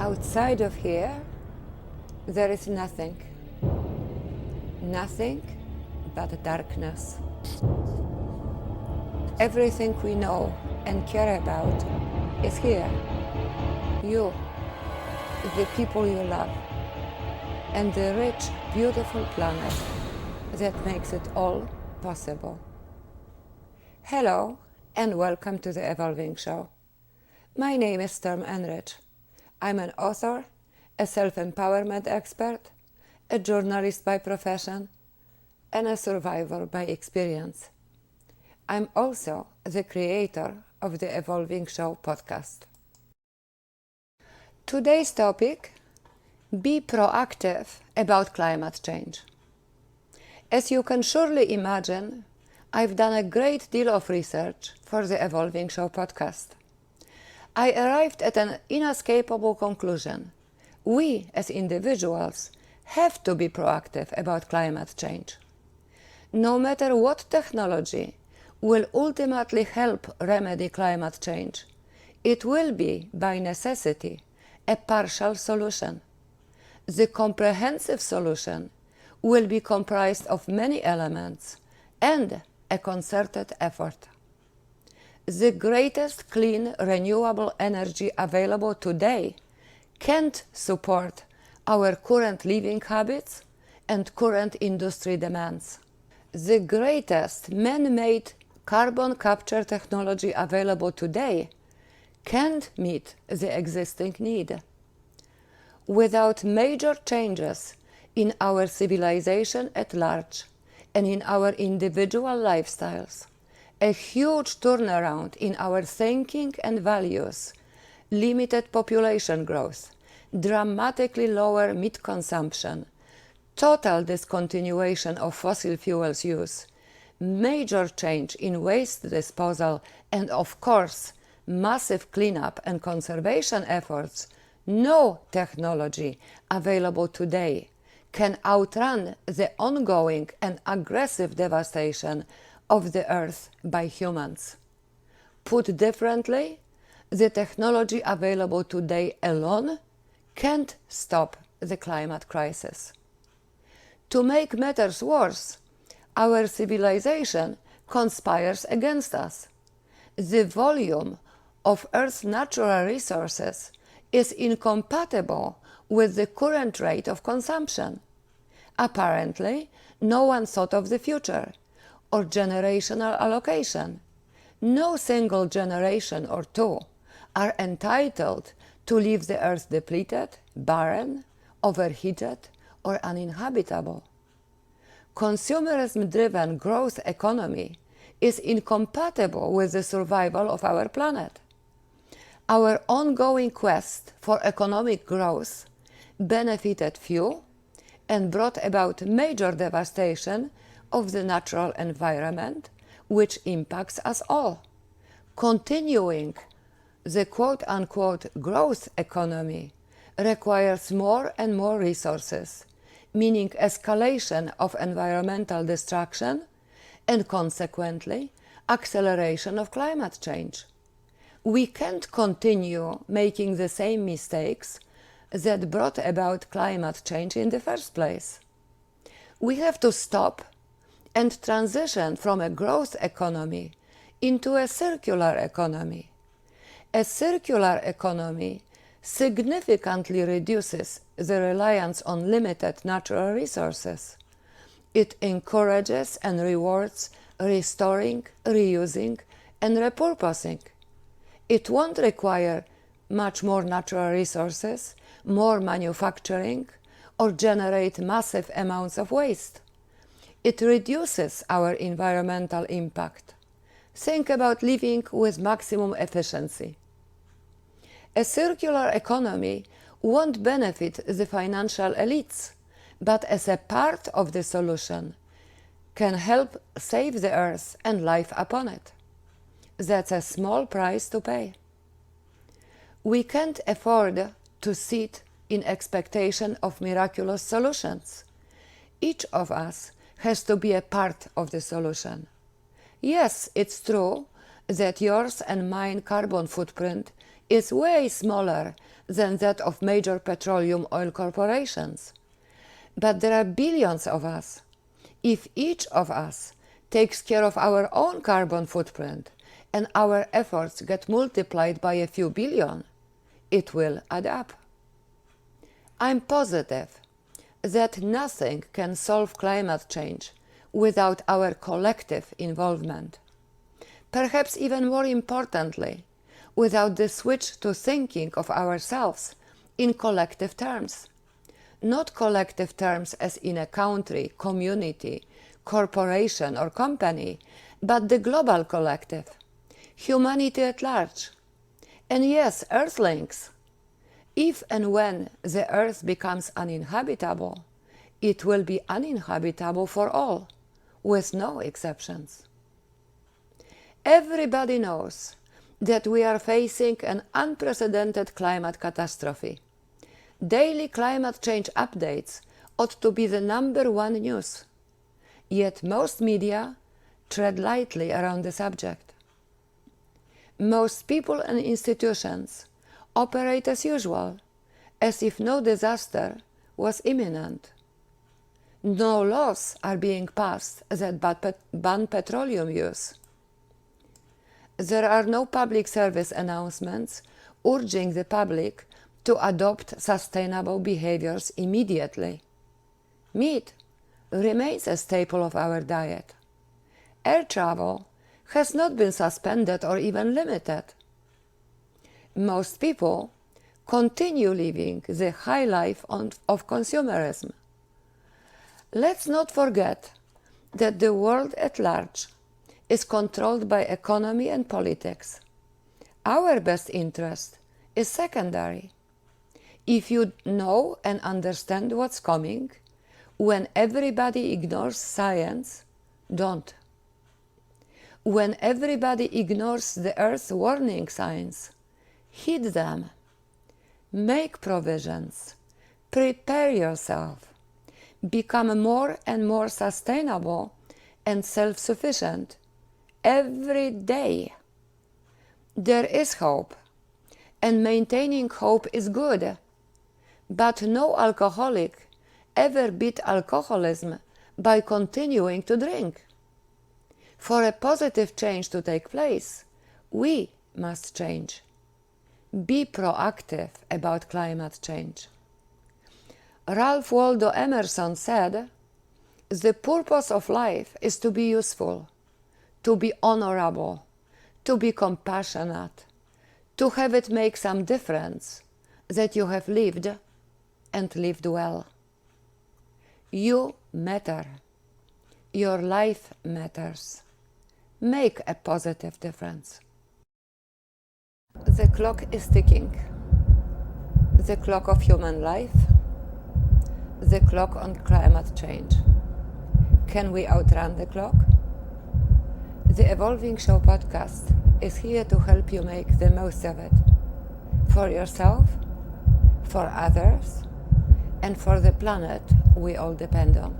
Outside of here, there is nothing. Nothing but darkness. Everything we know and care about is here. You, the people you love, and the rich, beautiful planet that makes it all possible. Hello, and welcome to the Evolving Show. My name is Storm Enrich. I'm an author, a self-empowerment expert, a journalist by profession, and a survivor by experience. I'm also the creator of the Evolving Show podcast. Today's topic: be proactive about climate change. As you can surely imagine, I've done a great deal of research for the Evolving Show podcast. I arrived at an inescapable conclusion. We, as individuals, have to be proactive about climate change. No matter what technology will ultimately help remedy climate change, it will be, by necessity, a partial solution. The comprehensive solution will be comprised of many elements and a concerted effort. The greatest clean, renewable energy available today can't support our current living habits and current industry demands. The greatest man-made carbon capture technology available today can't meet the existing need. Without major changes in our civilization at large and in our individual lifestyles, a huge turnaround in our thinking and values, limited population growth, dramatically lower meat consumption, total discontinuation of fossil fuels use, major change in waste disposal, and of course, massive cleanup and conservation efforts, no technology available today can outrun the ongoing and aggressive devastation of the Earth by humans. Put differently, the technology available today alone can't stop the climate crisis. To make matters worse, our civilization conspires against us. The volume of Earth's natural resources is incompatible with the current rate of consumption. Apparently, no one thought of the future or generational allocation. No single generation or two are entitled to leave the Earth depleted, barren, overheated, or uninhabitable. Consumerism-driven growth economy is incompatible with the survival of our planet. Our ongoing quest for economic growth benefited few and brought about major devastation of the natural environment, which impacts us all. Continuing the quote-unquote growth economy requires more and more resources, meaning escalation of environmental destruction and consequently acceleration of climate change. We can't continue making the same mistakes that brought about climate change in the first place. We have to stop and transition from a growth economy into a circular economy. A circular economy significantly reduces the reliance on limited natural resources. It encourages and rewards restoring, reusing, and repurposing. It won't require much more natural resources, more manufacturing, or generate massive amounts of waste. It reduces our environmental impact. Think about living with maximum efficiency. A circular economy won't benefit the financial elites, but as a part of the solution, can help save the Earth and life upon it. That's a small price to pay. We can't afford to sit in expectation of miraculous solutions. Each of us has to be a part of the solution. Yes, it's true that yours and mine carbon footprint is way smaller than that of major petroleum oil corporations. But there are billions of us. If each of us takes care of our own carbon footprint and our efforts get multiplied by a few billion, it will add up. I'm positive that nothing can solve climate change without our collective involvement. Perhaps even more importantly, without the switch to thinking of ourselves in collective terms. Not collective terms as in a country, community, corporation or company, but the global collective, humanity at large. And yes, Earthlings. If and when the Earth becomes uninhabitable, it will be uninhabitable for all, with no exceptions. Everybody knows that we are facing an unprecedented climate catastrophe. Daily climate change updates ought to be the #1 news. Yet most media tread lightly around the subject. Most people and institutions operate as usual, as if no disaster was imminent. No laws are being passed that ban petroleum use. There are no public service announcements urging the public to adopt sustainable behaviors immediately. Meat remains a staple of our diet. Air travel has not been suspended or even limited. Most people continue living the high life of consumerism. Let's not forget that the world at large is controlled by economy and politics. Our best interest is secondary. If you know and understand what's coming, when everybody ignores science, don't. When everybody ignores the Earth's warning signs, heed them. Make provisions. Prepare yourself. Become more and more sustainable and self-sufficient every day. There is hope, and maintaining hope is good, but no alcoholic ever beat alcoholism by continuing to drink. For a positive change to take place, we must change. Be proactive about climate change. Ralph Waldo Emerson said, "The purpose of life is to be useful, to be honorable, to be compassionate, to have it make some difference that you have lived and lived well." You matter. Your life matters. Make a positive difference. The clock is ticking. The clock of human life. The clock on climate change. Can we outrun the clock? The Evolving Show podcast is here to help you make the most of it. For yourself, for others, and for the planet we all depend on.